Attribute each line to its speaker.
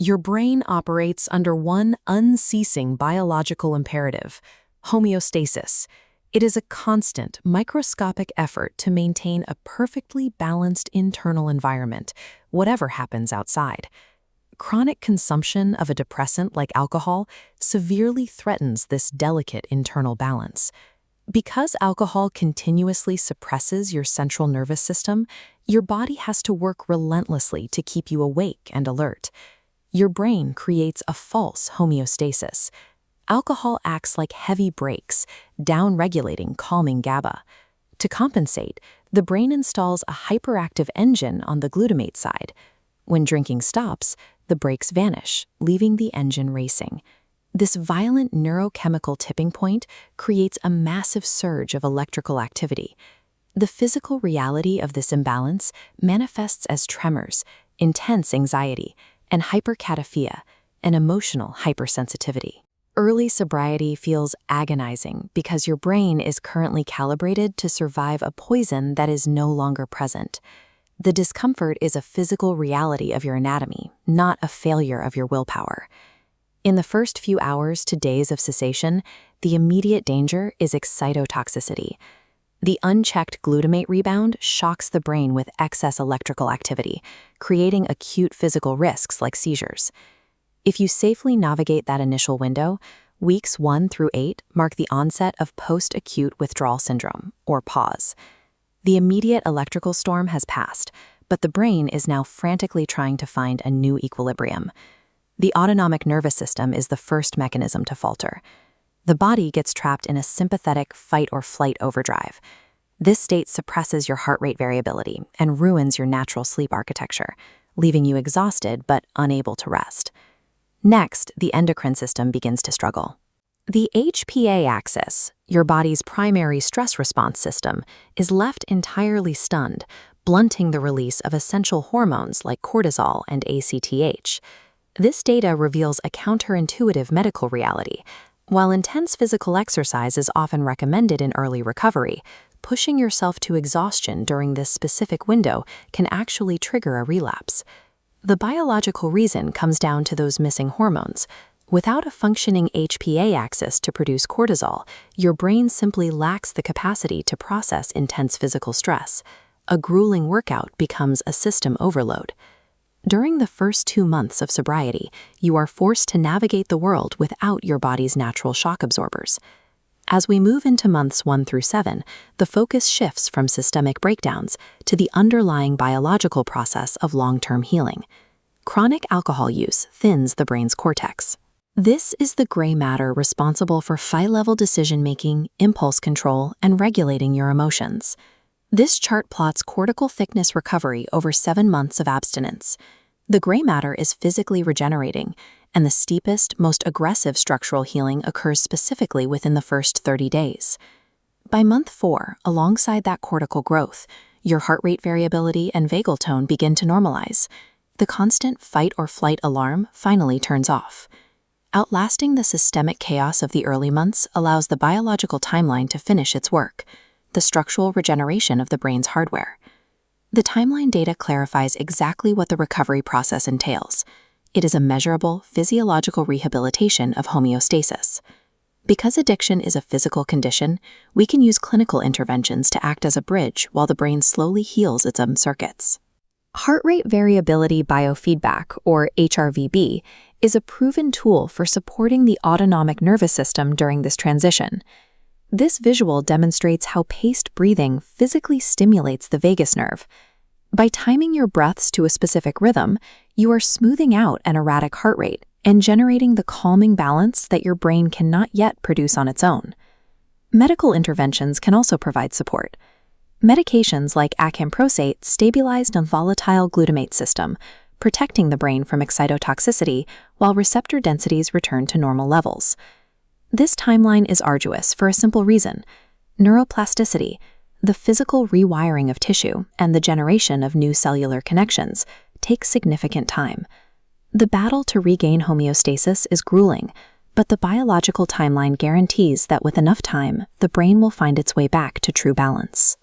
Speaker 1: Your brain operates under one unceasing biological imperative: homeostasis. It is a constant, microscopic effort to maintain a perfectly balanced internal environment, whatever happens outside. Chronic consumption of a depressant like alcohol severely threatens this delicate internal balance. Because alcohol continuously suppresses your central nervous system, your body has to work relentlessly to keep you awake and alert. Your brain creates a false homeostasis. Alcohol acts like heavy brakes, down-regulating calming GABA. To compensate, the brain installs a hyperactive engine on the glutamate side. When drinking stops, the brakes vanish, leaving the engine racing. This violent neurochemical tipping point creates a massive surge of electrical activity. The physical reality of this imbalance manifests as tremors, intense anxiety, and hypercataphia, an emotional hypersensitivity. Early sobriety feels agonizing because your brain is currently calibrated to survive a poison that is no longer present. The discomfort is a physical reality of your anatomy, not a failure of your willpower. In the first few hours to days of cessation, the immediate danger is excitotoxicity. The unchecked glutamate rebound shocks the brain with excess electrical activity, creating acute physical risks like seizures. If you safely navigate that initial window, weeks 1 through 8 mark the onset of post-acute withdrawal syndrome, or PAWS. The immediate electrical storm has passed, but the brain is now frantically trying to find a new equilibrium. The autonomic nervous system is the first mechanism to falter. The body gets trapped in a sympathetic fight-or-flight overdrive. This state suppresses your heart rate variability and ruins your natural sleep architecture, leaving you exhausted but unable to rest. Next, the endocrine system begins to struggle. The HPA axis, your body's primary stress response system, is left entirely stunned, blunting the release of essential hormones like cortisol and ACTH. This data reveals a counterintuitive medical reality. While intense physical exercise is often recommended in early recovery, pushing yourself to exhaustion during this specific window can actually trigger a relapse. The biological reason comes down to those missing hormones. Without a functioning HPA axis to produce cortisol, your brain simply lacks the capacity to process intense physical stress. A grueling workout becomes a system overload. During the first 2 months of sobriety, you are forced to navigate the world without your body's natural shock absorbers. As we move into months 1 through 7, the focus shifts from systemic breakdowns to the underlying biological process of long-term healing. Chronic alcohol use thins the brain's cortex. This is the gray matter responsible for fight-level decision-making, impulse control, and regulating your emotions. This chart plots cortical thickness recovery over 7 months of abstinence. The gray matter is physically regenerating, and the steepest, most aggressive structural healing occurs specifically within the first 30 days. By month 4, alongside that cortical growth, your heart rate variability and vagal tone begin to normalize. The constant fight-or-flight alarm finally turns off. Outlasting the systemic chaos of the early months allows the biological timeline to finish its work, the structural regeneration of the brain's hardware. The timeline data clarifies exactly what the recovery process entails. It is a measurable, physiological rehabilitation of homeostasis. Because addiction is a physical condition, we can use clinical interventions to act as a bridge while the brain slowly heals its own circuits. Heart rate variability biofeedback, or HRVB, is a proven tool for supporting the autonomic nervous system during this transition. This visual demonstrates how paced breathing physically stimulates the vagus nerve. By timing your breaths to a specific rhythm, you are smoothing out an erratic heart rate and generating the calming balance that your brain cannot yet produce on its own. Medical interventions can also provide support. Medications like acamprosate stabilize the volatile glutamate system, protecting the brain from excitotoxicity while receptor densities return to normal levels. This timeline is arduous for a simple reason: neuroplasticity, the physical rewiring of tissue and the generation of new cellular connections, takes significant time. The battle to regain homeostasis is grueling, but the biological timeline guarantees that with enough time, the brain will find its way back to true balance.